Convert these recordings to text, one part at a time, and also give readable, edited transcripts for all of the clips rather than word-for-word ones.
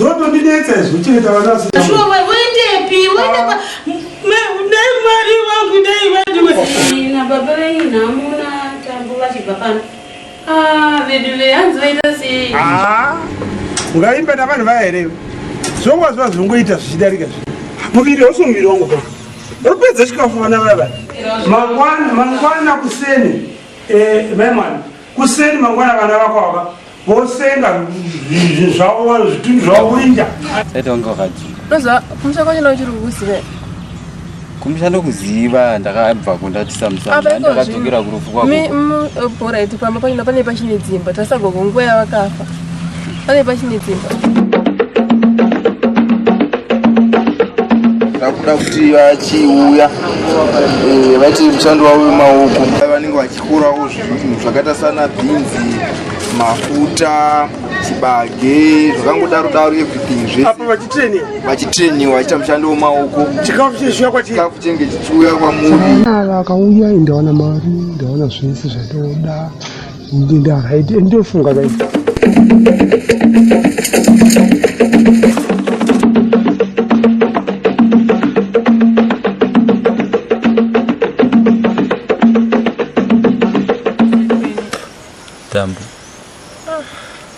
Zoto ndinetse zvichita vana sisi. Shuwa wende pi wende mari wangu dai vandu. Na baba wengi namuna tambula chibapana. Vedu yanzu vaita sei. Ungaimba na vanhu vaere. Zvongwa zvazvongoita zvichidarika zvi. Muviri usumiri wangu kwa. Uripedza chikafu vana baba. Mangwana kuseni. Memani. Kuseni mangwana vana vakwa vosenga zvavo zvitundu zvavo inja. Saita wanga wakati. Roza, kumshando kwanje nochiri kuziva. Kumshando kuziva ndakabva kundatisa musana ndakadzokera kurufu kwako. Bora iti pamba pane pachine dzimba tasagwa kunguva yavakafa. Pane pachine dzimba. Ndakuda kuti vachiuya vati mushando wavo wemaoko vanenge vachikurawo zvinhu zvakaita sana bhinzi, mafuta, chibage, zvakangodaro everything Apa vachitreniwa vachiita mushando wemaoko. Chikafu chenge chichiuya kwamuri. Vakauya ndaona mari, ndaona zvese zvatoda. Ndofunga zaidi. Tambo.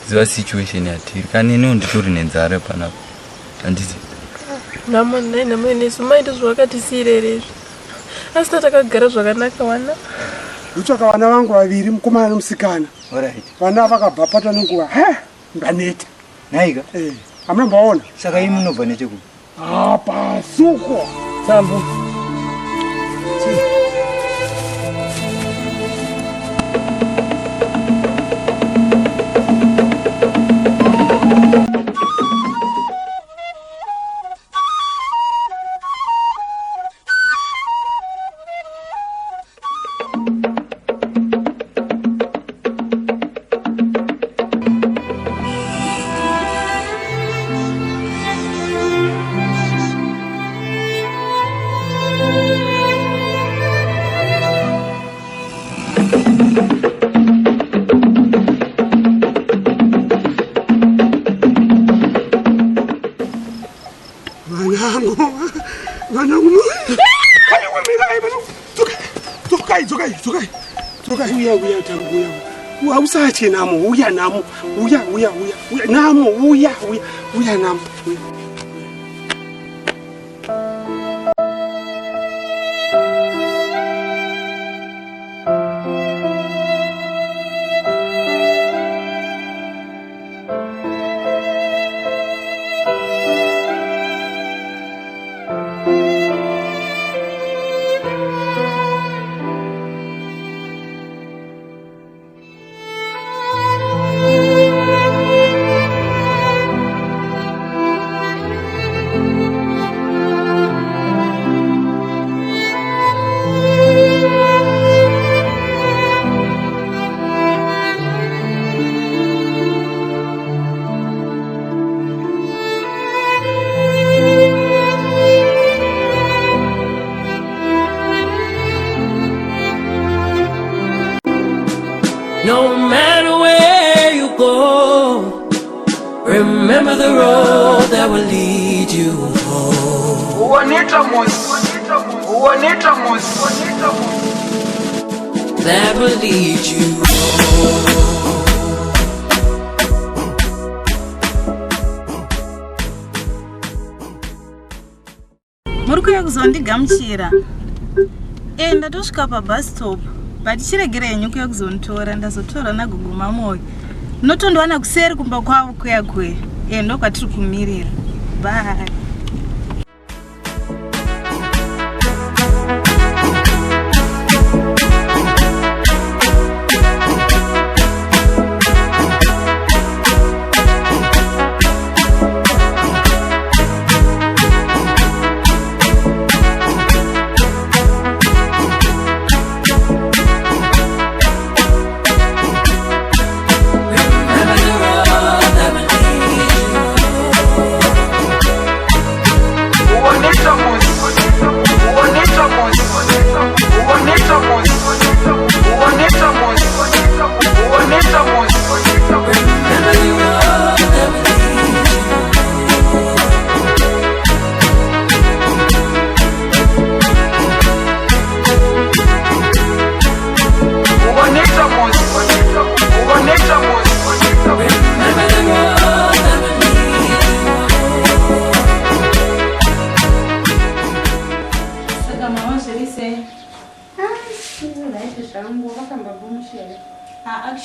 Ziva situation yatiri. Kani ino nditori nenzara panapa. Anditi. Namwe sumaita zvakatisirirezvi. Asi takagara zvakanaka wana. Utsvaka vana vangu vaviri mukomana nomusikana. Alright. Vana vakabva pata nenguva. Ndaneta. Naika? Amunambaona? Saka imi munobva nechekupi? Apa suko. Tambo. Usache namo, uya namo, uya namo, uya namo. No matter where you go, remember the road that will lead you home. That will lead you home. Murukuya kuzondigamuchira. Ndatosvika pabus stop. Vatichiregera henyu kuya kuzonditora ndazotora naguguma moyo. Notondowana kuseri kumba kwavo kuya kuya. Ndokwatiri kumirira. Bye.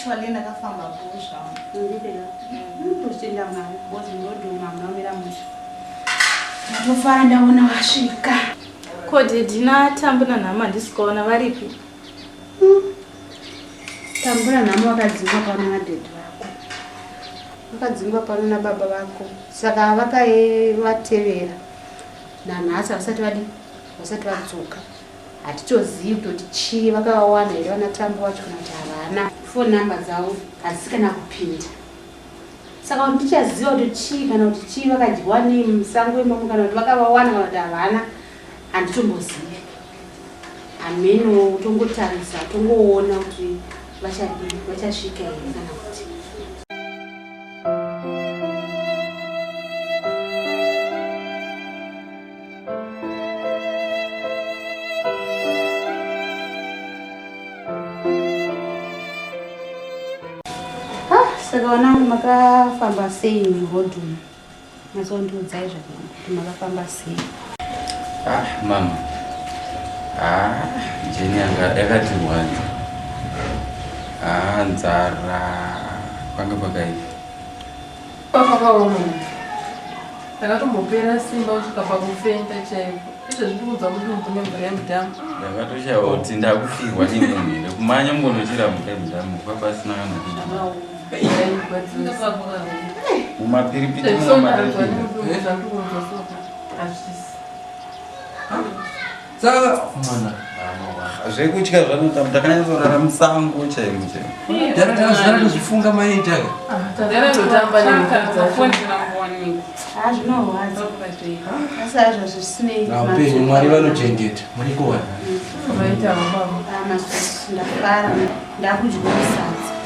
actually ndakafamba busha. Ndipela. Ndosenda mali, bozi ndoduma mnomira musha. Ndofara ndaona wasvika. Kode dina tambuna nama ndisikaona varipi? Tambura nama wakadzingwa pano nadhedhi vako. Wakadzingwa pano nababa vako. Saka vakavatevera. Nanhasi vasati vadzoka. Hatitozivi kuti chii vakawawana here vanatambo vacho kana kuti havana phone number dzavo hadzisi kana kupinda. Saka ndichaziva kuti chii kana kuti chii vakadyiwa nemusango imomo kana kuti vakavawana kana kuti havana handitombozivi. Ameno tongotarisa tongoona kuti vachasvika here kana kuti. Saka vanangu makafamba sei muhodhuni? Mazondiudzai zvakanaka kuti makafamba sei? Mama. Jeni yakati wanza. Nzara panga pakaita. Pakaoma. Takatombopera simba kusvika pakufenda chaiko. Izvo zvirikuudza kuti mutombo yemudhamu. Ndakatoshaura kuti ndakufirwa nemunhu. Kumanya mungonochira mudhamu kwapasina kana kuti. Mumapiripiti zvekutya zvanotamu takanyatsorara musango chaimo chaimo. Taratozvifunga maita Zvinorwadza. Asi hazvo zvisinei. upenyu Mwari vanochengeta muri kuwana. Ndafara ndakudya sadza.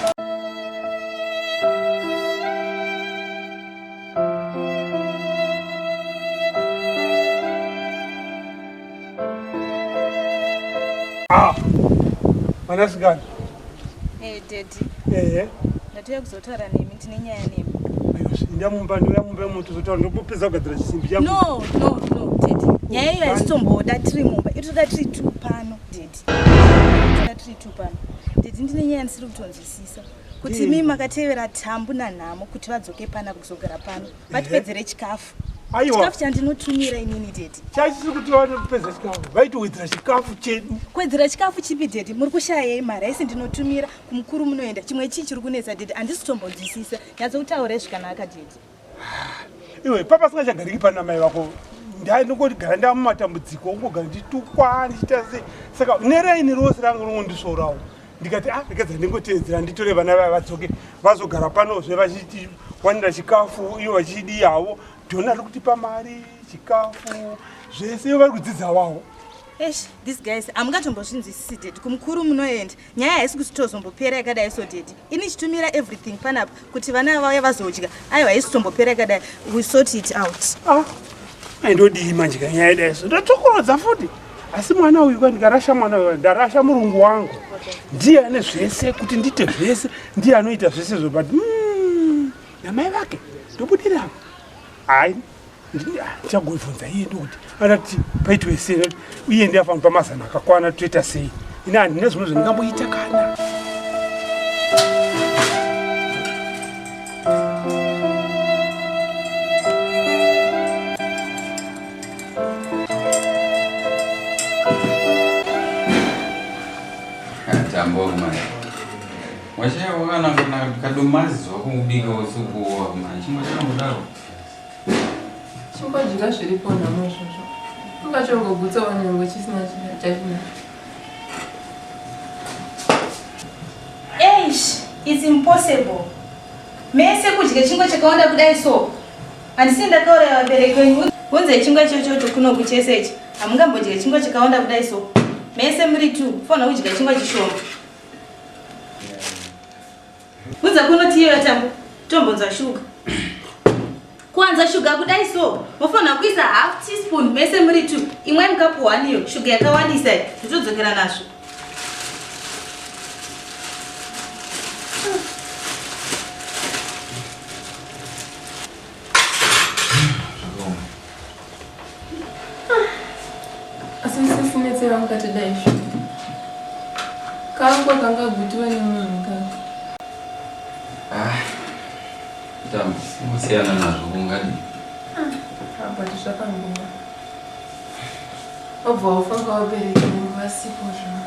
Mwanasikana. Daddy. Ndatoya kuzotaura nemi ndine nyaya nemi. Ndamumba mutu zotaura ndopedza kugadzira chisimbi changu. No, Daddy. Nyaya iyo haisitomboda tiri mumba. Itoda tiri tu pano, Daddy. Daddy ndine nyaya ndisiri kutonzwisisa. Kuti mimi makatevera tambu nanhamo kuti vadzoke pana kuzogara pano. Vatipedzere chikafu. Chikafu chandinotumira inini Daddy. Chachisi kuti vaone kupedza chikafu. Vaitowedzera chikafu chedu. Kwedzera chikafu chipi Daddy? Muri kushayai mari aisi ndinotumira kumukuru munoenda. Chimwe chii chiri kunetsa Daddy? Handisi kutombonzwisisa. Nyatsoutaure zvakanaka Daddy. Iwe papa singachagariki pana mai vako. Ndangogara ndamumatambudziko ungogara nditukwa ndichita sei. Saka Nherera ini rose rangu rinondisorawo. Ndikati rekedza ndingotedzera nditore vana vaya vadzoke vazogara panozve vachiti wanira chikafu ivo vachidi yavo. Jona ari kutipa mari, chikafu, zvese ivo vari kudzidza wavo. These guys, hamungatombozvinzwisisi Daddy. Kumukuru munoenda. Nyaya haisi kutozombopera yakadai so Daddy. Ini chitumira everything panapa kuti vana vauya vazodya. Aiwa haisi kutombopera yakadai. We sort it out. Ndodii manje kanyaya yadai so. Ndatokorodza futi. Asi mwana uyu ndikarasha mwana uyu ndarasha murungu wangu. Ndiye ane zvese kuti ndite zvese, ndiye anoita zvese but namai vake ndobudira. Hai, ndichagovhunza iye ndokuti anati paitwe sei uye ndiyafanira pamazana akakwana toita sei. Ine handine zvimwe zvandingamboita kana. Tamboma. Washaya wakana kadomazi wakubika usuku wa chimwe chamudaro. Chimbadya zviripo nhamo izvozvo. Ungachongogutsawo nyangwe chisina chachina. It's impossible. Mese kudya chingwa chakawanda kudai so. Handisi ndakauraya vabereki venyu. Kunze chingwa chochocho kuno kuchesechi. Hamungambodya chingwa chakawanda kudai so. Mese muri tu. Fona kudya chingwa chishoma. Kunza kunoti iyo tambo. Tombonza shuga. Kwanza shuga kudai so. Mofona kuisa half teaspoon mese muri tu. Imwe mukapu waniyo. Shuga yakawandisa. Tutodzokera nazvo. Asisinetsera mukati daizvo. Kangwa kangagutiwa nemunhu kanga. Siyana nazo kungani? Hapa tushakanguwa. Ovo ufanga wabereki nguva sipo zvo.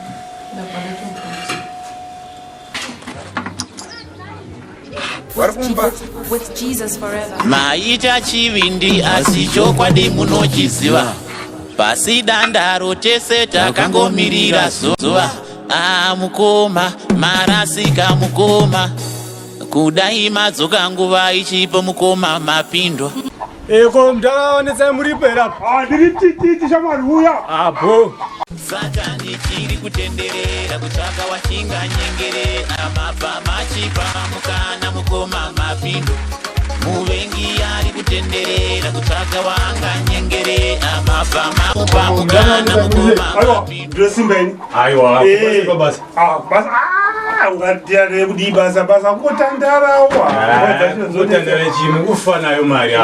Ndapanda tumbuzi. With Jesus forever. Maita chivindi asichokwadi munochiziva pasi dandaro tese takangomirira zuva mukoma marasika mukoma kudai madzoka nguva ichipo mukoma mapindwa eko mndakaonesa muripera ndiri tititi shamwari uya apo satani chiri kutenderera kutsvaka wachinga nyengere amabva machipa mukana mukoma mapindo muvengi ari kutenderera kutsvaka wanga nyengere amabva mamupa mukana mukoma mapindo simbaini aiwa basa ungatiyare kudi basa kutandarawa kutandara chimwe kufa nayo mari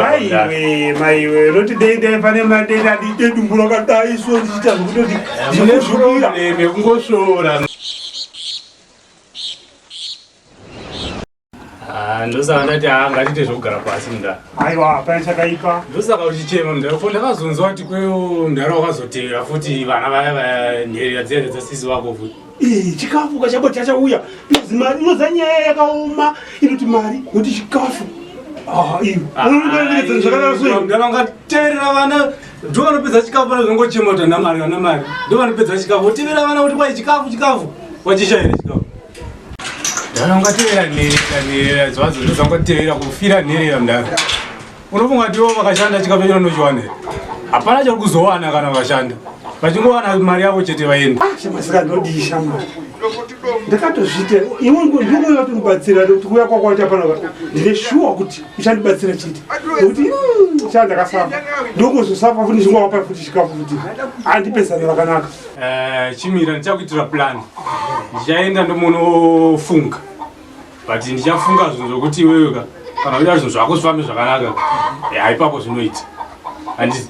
maiwe roti dei pane madenda didedumbulo kadai so ndichita zvekutoti ndinoshukira kungosvora ndosaka ndati ngatite zvekugara pasi munda aiwa pane chakaipa ndosaka uchichema munda fo ndakazonzwa kuti kweyo mundara wakazotevera futi vana vaya vanherera dzese dzasisi vako futi chikafu kachabo chachauya mari inoza nyaya yakaoma inoti mari noti chikafu ndangateerera vana ndovanopedza chikafu vanozongochema kuti namari ndovanopedza chikafu otevera vana kuti kwai chikafu wachishaire chikafu ndanangatevera nherera zvadzo ndozangoteerera kufira nherera mundara unofunga kuti ivo vakashanda chikafu chacho nochiwanira hapana chari kuzowana kana vakashanda vachingowana mari yavo chete vaenda shamasika ndodii shama ndakatozviita iwe ndikuuya kutonibatsira kuti kuuya kwakwaita panapa ndine shuwa kuti uchandibatsira chete nekuti chandakasafa ndokuzosafa futi chingwawapa futi chikafu futi handipesana vakanaka chimira ndichakuitira plan ndichaenda ndomunofunga but ndichafunga zvinhu zvokuti iweweka kana kuita zvinhu zvako zvifambe zvakanaka haipapo zvinoita handisi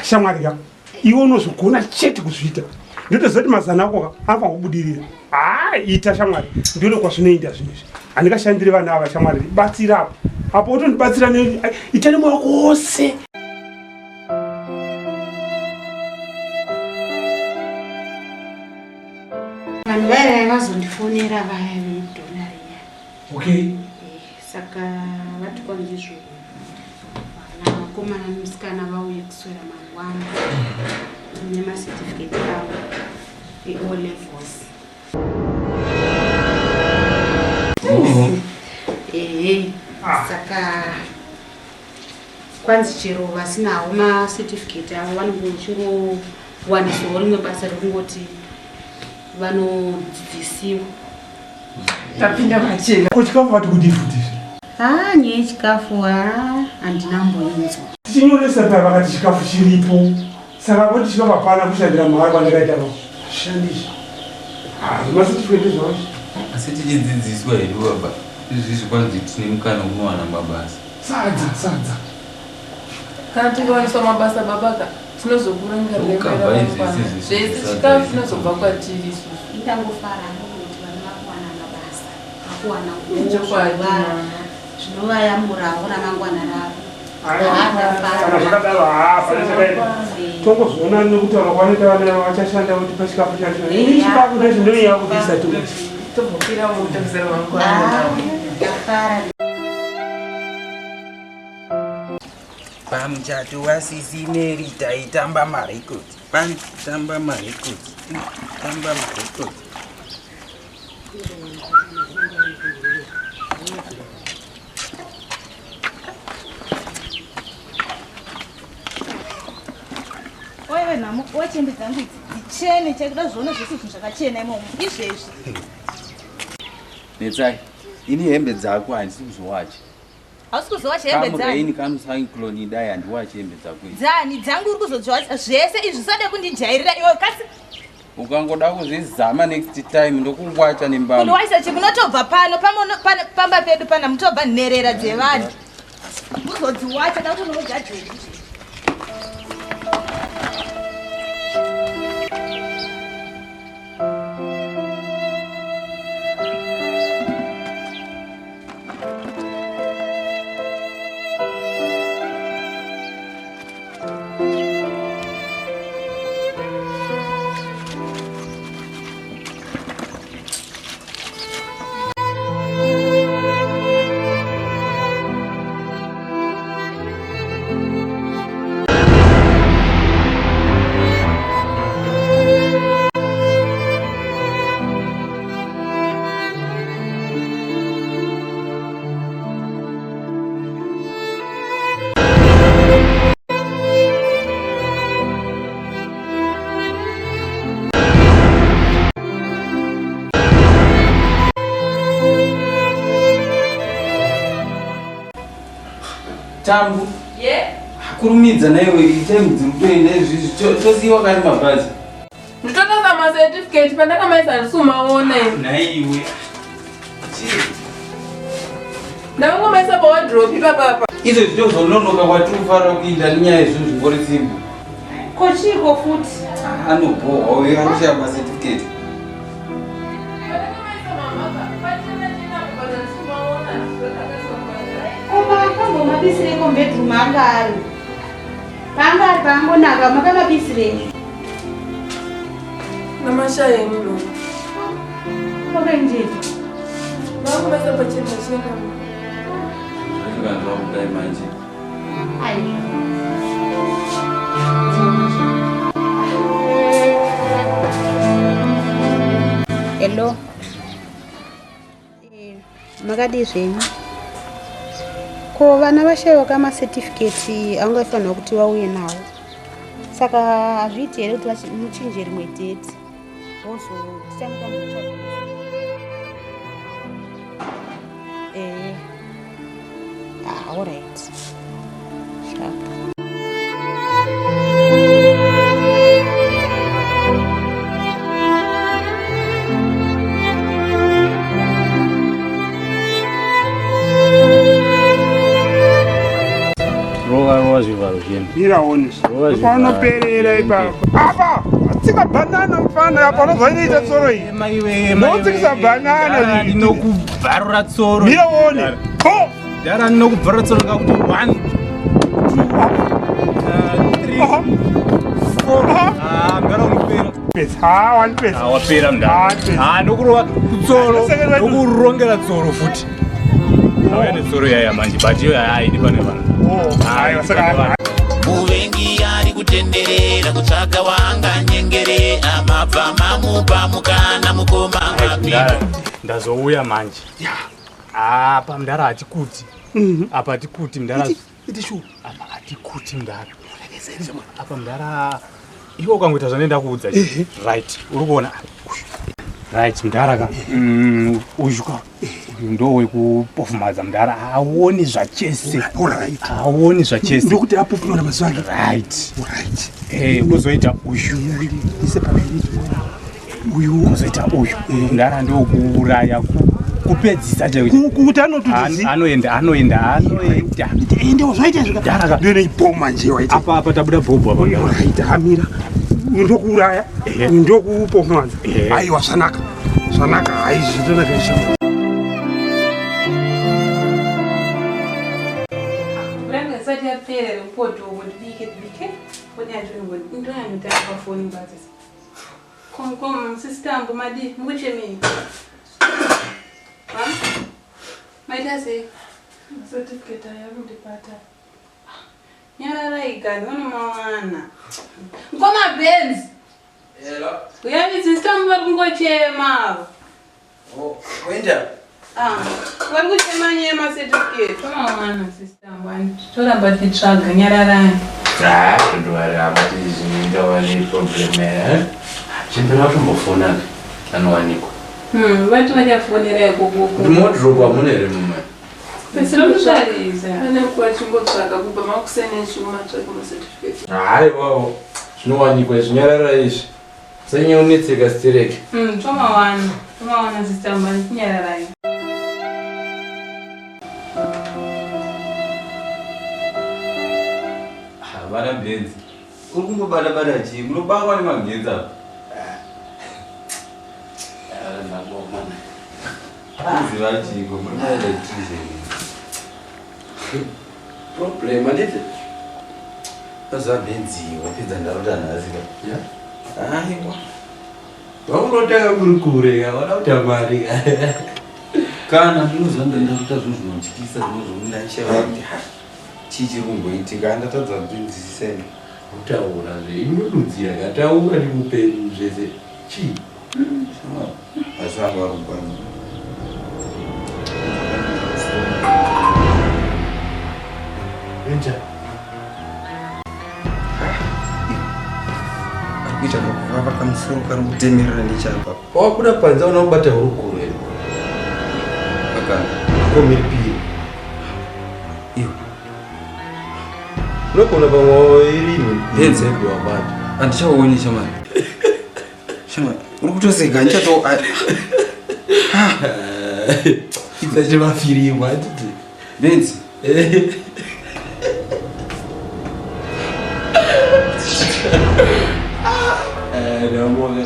shamwari ka iwe unozogona chete kuzviita ndotoziva kuti mazana ako anofanira kubudirira ita shamwari ndione kwazvinoenda zvinezvi handingashandiri vana ava shamwari batsira apo utondibatsira ita nemoyo wako wose vanhu vairava vazondifonera vaya vedonariya okay saka vatikwa ndizvo vana vakomana nemusikana vauye kuswera mangwana nemacertificate avo e-O levels saka kwanzi chero vasinawo macertificate avo vanongochirowanisawo rimwe basa rekungoti vanodzidzisiwa Tapinda machena. Kuchikafu vati kudifundisha. Nyaya chikafu handina mboinzwa. Tichinyoresa paya vakati chikafu chiripo. Saka voti chikafu hapana kushandira mari kwandakaita shandisha. Macertificate zvacho. Asi tichidzidziswa here baba. Izvi kwanzi tine mukana unowana mabasa. Sadza. Kana tingawaniswa mabasa babaka tinozokuranga remera zvese chikafu tinozobva kwatiri isusu. Ndangofara kuti vanhu vakuwana mabasa. Vakuwana zvinovayamurawo ramangwana ravo. Kana zvakadaro tongozoona nekutaura kwanoita vana vachashanda kuti pachikafu chacho. Ini chikafu ndezvo ndoiya kubvisa tu. Tombopira mutakuzera mangwana. Pamuchato wasisi Nherera itamba marecords. Tamba marecords. Wewe namo wachembe dzangu dzichene chekuda zvoona zvese zvinhu zvakachena imomo izvezvi. Netsai, ini hembe dzako handisi kuzowacha. Hausi kuzowacha hembe dzangu? Kamugaini kamusankloni dai handiwache hembe dzako. Dzani dzangu uri kuzodziwacha zvese izvi usade kundijairira iwe kasi. Ukangoda kuzvizama next time ndokungwacha nembamba. Kundiwaisa chimunotobva pano pamba pedu pana mutobva Nherera dzevanhu. Uzodziwacha da kuti unojajeri. Tambu. Kurumidza naiwe itaimu dzirikutoenda izvi tosiyiwa kari mabhazi. Nditotosa macertificate pandakamaisa ndisumaona naiwe ndavangomaisa pawadropi papapa izvo zvitozononoka kwatinofanira kuinda nenyaya izvo zvingori simbu kochiko futi anobhohwa uyo anoshaya macertificate. mabisireko bedroom anga ari pangonaka makamabisirei namashaya emino kokenjeti vakumaisa pachena chena zvikanzwa kudai manje hello makadi zvenyu ko vana vashayiwa kamacertificate angafanira kuti vauye nawo saka hazviiti here kuti muchinje rimwe date ozotitamutamucha alright sharp. Miraonesa panoperera ipapa apa atsika banana mufana apa unozoinoita tsoro iyi notsikisa banana ndinokubvarura tsoro miraone dara ndinokubvarura tsoro kakuti 1 2 3 mdara unopera wapera mdara nokurova kutsoro nokurongera tsoro futi auya netsoro yaya manje but iyo haidi pane vanhu muvengi ari kutenderera kutsvaga wanga nyengere amabva mamupa mukana mukoma mapinda ndazouya manje apa mdara hatikuti apa hatikuti mdara apa hatikuti mdara apa mdara iwe ukangoita zvanenda kuudza right uri kuona right mdara ka uzhuka ndo wekupofumadza mdara haoni zvachese haoni zvachese ndokuti apofumana mazuva ake right kuzoita uyu kuzoita uyu mdara ndokuuraya kupedzisa kuti anoenda ndoneipoma nje apa tabuda bhobho amira ndokuuraya ndokupofumadza aiwa zvanaka haizvitonakaisha isati yapera repoto wodibike ndinoyanotapafoni bazisa kom sistambo madi mukuchemei maita sei certificate yakundipata nyararaigani one mawana ngomabhenzi uyavitsistambo vari kungochema kuenda vari kuchema nyema certificate tomawana sistambo toramba tichitsvaga nyararani ndovaramba tizvinoita wane problem chimbira kumbofona anowanikwa vati vachafonera ikokoko modrop hamuna here mumwe pesiromutariza anekuva chimbotsvaga kubva makusenechikumatsvaga macertificate haiwawo zvinowanikwa zvinyarara izvi senyeunetseka stereke tomawana sistamba ndikunyararai vana bhenzi uri kumbobata chii munobangwa nemabhenzi apa ziva chiko muri maenda tizeni problem anditi azabhenziwa pedza ndarota nhasika aiwa vaunotanga kuri kure kaona kuti amari kana ndinozva ndandakuta zvinhu zvinotyisa zvinozvondachava kuti chichiri kungoitika andatadza kutindisiseni kutaura zveimududzi yakataura ndimupenyu zvese chii asanga varukwana kuita kakuvava kamusoro kari kutemerera nechapa wakuda panza unakubata hurukuru here kakana komiri piri iwo unogona pamwe irimi Benzi andichaoni shamani. Shamani uri kutoseka ndichato idzache mafirimu atiti Benzi namoga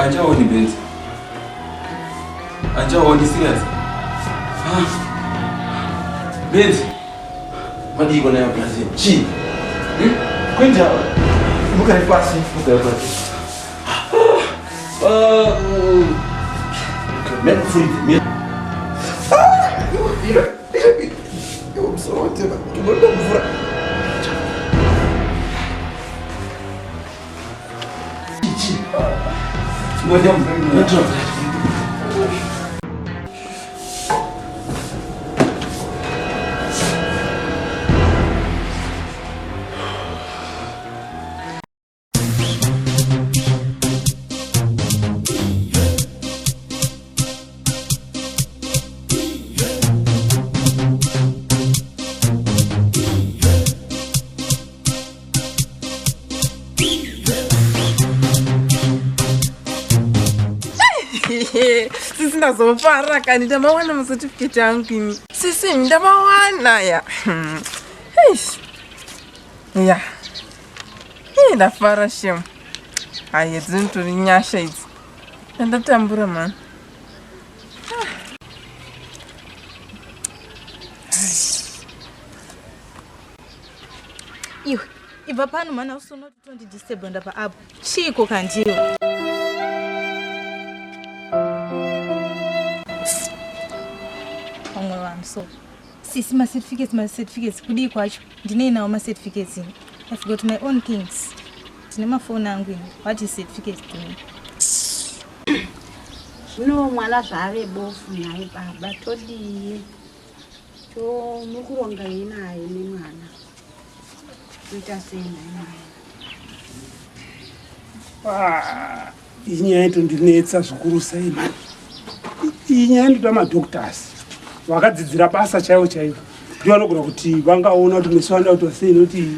anchaoni Benzi. Anchaoni serious. Benzi madiko nayo Brazil chi kwenda buka pasi men free eu sou tema que vou dar chi não Sisi ndazofara kani ndamawana macertificate yangu ini. Sisi ndamawana ya. Ya. Ndafara shem. Haye zintori nyasha idzi. Ndatambura man. Iwe, ibva pano mana usona kuti undidisturb ndapa apo. Chiko kandiyo. So, sisi my certificates, kudi kwacho. Ndine nawo my certificates. I've got my own things. Ndine mafoni angu ini. What is certificates to me? Zvino mwana zvave bofu naye baba todiye. Mukuronga inaye nemwana. Kuita sei naye. Inyaya yatondinetsa zvikuru sei mani. Inyaya ndoda madoctors. Vakadzidzira basa chaivo kuti vanogona kuti vangaona kuti meso anda kuti sei noti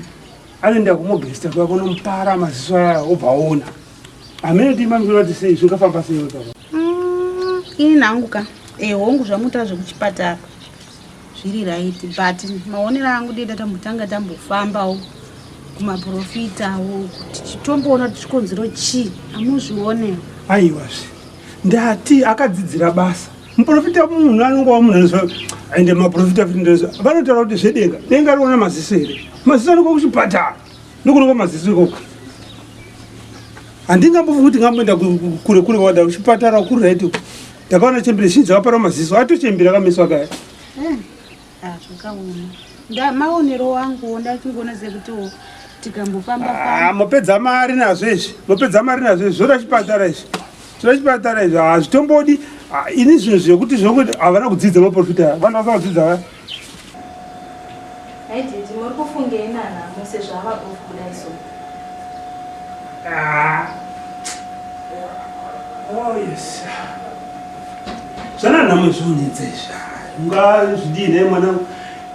anoenda kumogesta kwako nomupara maziso aya obvaona amenoti mamvira kuti sei zvingafamba sei baba. Ini nanguka hongu zvamuta zvekuchipatara zviri right but maonero angu deda tambotanga tambofambawo kumaprofitawo kuti chitomboona kuti chikonzero chii amuzvionewo. Aiwazve ndati akadzidzira basa muprofita munhu anongova munhu anoziva ende maprofita vanotaura kuti zvedenga riona maziso here maziso anonga kuchipatara nokunonga maziso ikoko handingambofungi kuti ngamboenda kure kure wada kuchipatara kuri raiti ndakaona chembere zhinji akapara maziso atochembera kameso akaya zvakaona maonero wangu ndachingoona sekuti tikambofamba mopedza mari nazvo izvi zvoda chipatara izvi hazvitombodi ini zvinhu zvekuti zvokuti havana kudzidza maprofita vana vasa kudzidza Haididi muri kufungei nana mose zvava bofu kudai so. Oh yes. Zvana nhamo zvonetsa izvi ungazvidini mwana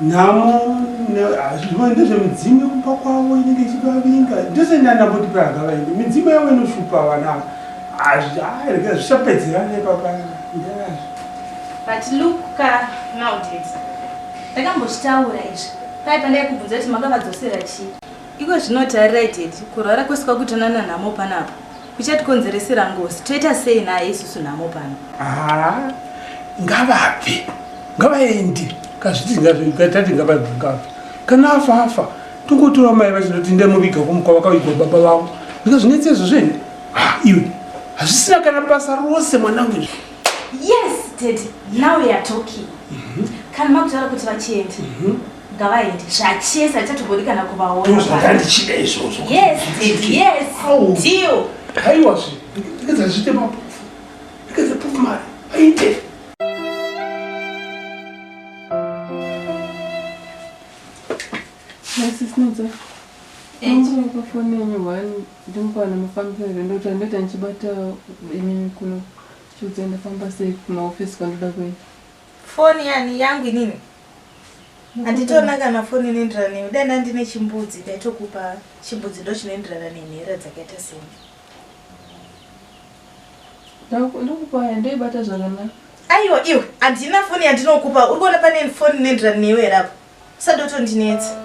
nhamo ndezvemudzimu kumba kwavo inenge ichivavinga ndose ndandamboti pagavaindi midzimu yavo inoshupa vana rega zvichapedzera nepapa. But look nowadays ndakambochitaura izvi paipa ndaikubvunza kuti makavadzosera chii iko zvinotarira idedi kurwara kwese kwakutonana nhamo panapa kuchatikonzeresera ngozi toita sei naye isusu nhamo pano. Ngavapi ngavaendi kazviti ngavapi kana afa tongotora mai vachinoti ndemuviga kumukwa vakavigwa baba vavo ndikazvinetsa izvo zvenyu iwe hazvisina kana basa rose mwanangu. Yes Daddy, now we are talking. Kana makutaura kuti vachienda ngavaendi zvachese hatichatombodi kana kuvaona. Zvakandichida izvozvo. Yes Daddy, yes deal. Haiwazve ndikadza zviite mapofu ndikadza pofu mari aite Enje kwa phone yenyu wani ndimpa na mafambiselo ndoto ndeta nchibata imini kuno chuzenda famba safe kuma office kwa ndoda kwenye. Phone yani yangu nini? Anditona kana phone nendra ni denda ndine chimbudzi ndaitokupa chimbudzi ndo chinoenderana nenhera dzakaita seni. Ndokupa ndoibata zvakanaka. Aiwa iwe andina phone yandinokupa uri kuona pane phone nendra newe rapo. Sadoto ndinetsa.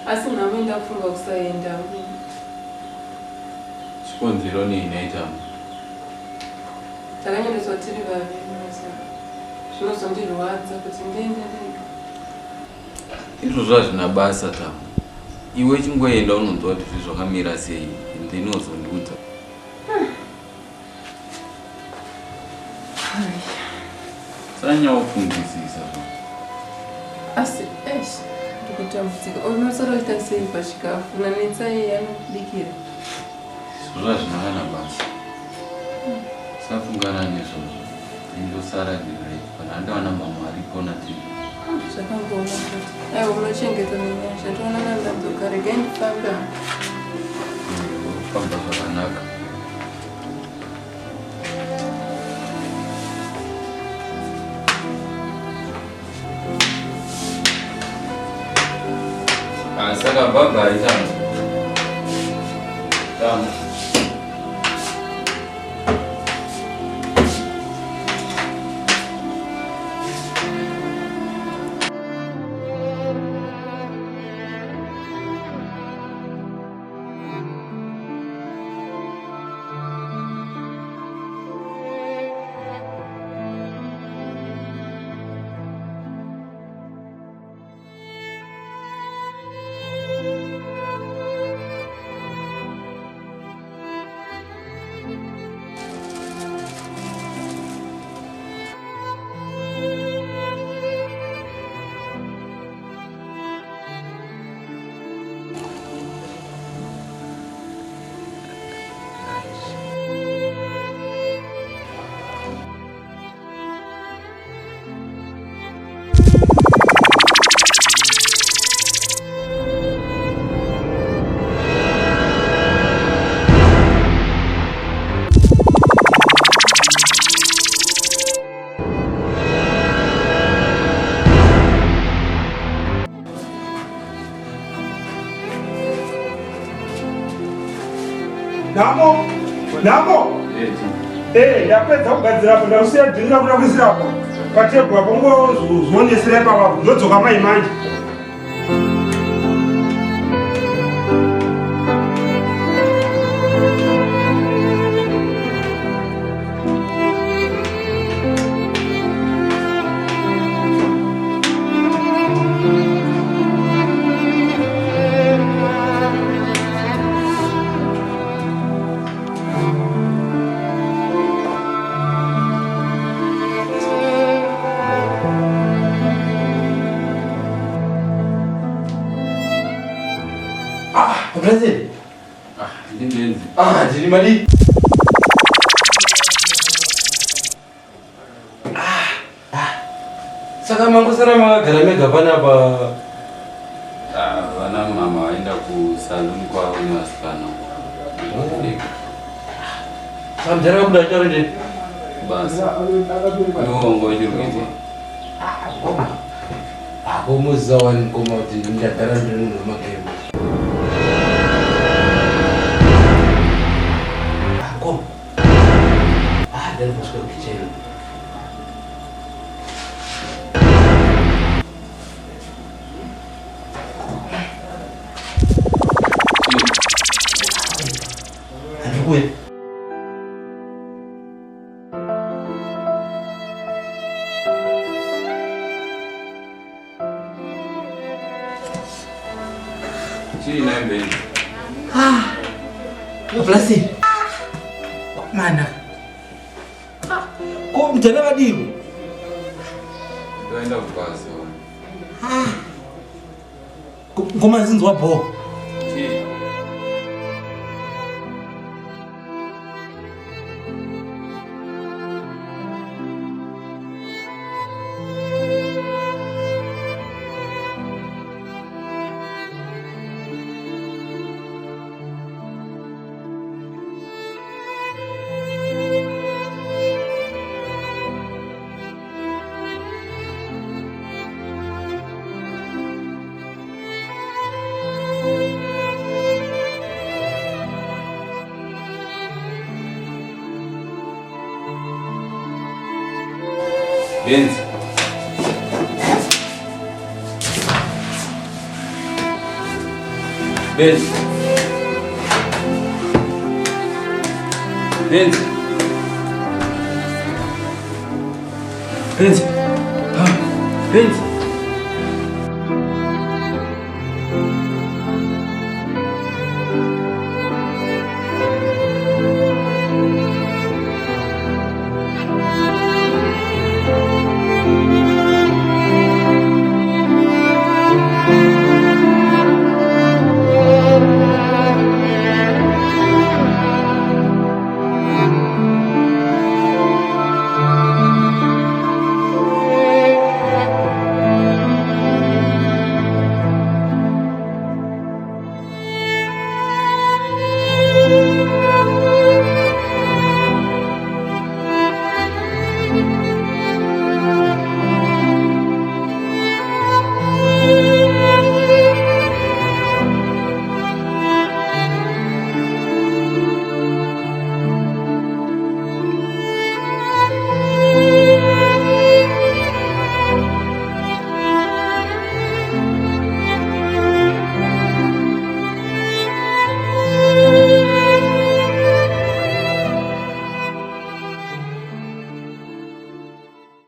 Asi nami ndafunga kusaenda. Chikonzero ni inaita. Takanyendo sotiri bavi musa. Zvinozondirwadza kuti ndende ndega. Izvo zvazvina basa tamu. Iwe chingoenda unonzwa kuti zvinhu zvakamira sei ndinozondiudza. Sanya ufungisisa. Asi kutambudzika unosara kuita sei pachikafu nanetsa iye anobikira zvazvina kana basa safungana nezvozvo indosara ndirai kana ndawana mama arikona tiri zvakangoona kuti aiwa unochengeta nenyasha toonana ndadzoka regai ndifamba famba zvakanaka saka baba itano tamu Namo? Yapedza kugadzira apa ndausiya dhirira kuda kuisira apa patebhura pongozvonesera ipapapo ndodzoka maimanje. Brazil. Ndindenzi. Ndiri mali. Saka mangosara makagara mega panapa. Vana mama vaenda kusaluni kwavo nevasikana. Samjara kuda chorende. Basa. Nongo ndikuiti. Ako muzawani koma kuti ndagara ndiri mumakemo. Dan masuk ke kitchen. Aduh gue. Sini nambah. Apa sih? Mana? Ko mtana vadivo. Ndoenda kubasa. Ngoma zinzwa bho. Benzi. Benzi. Benzi. Benzi. Ah, Benzi.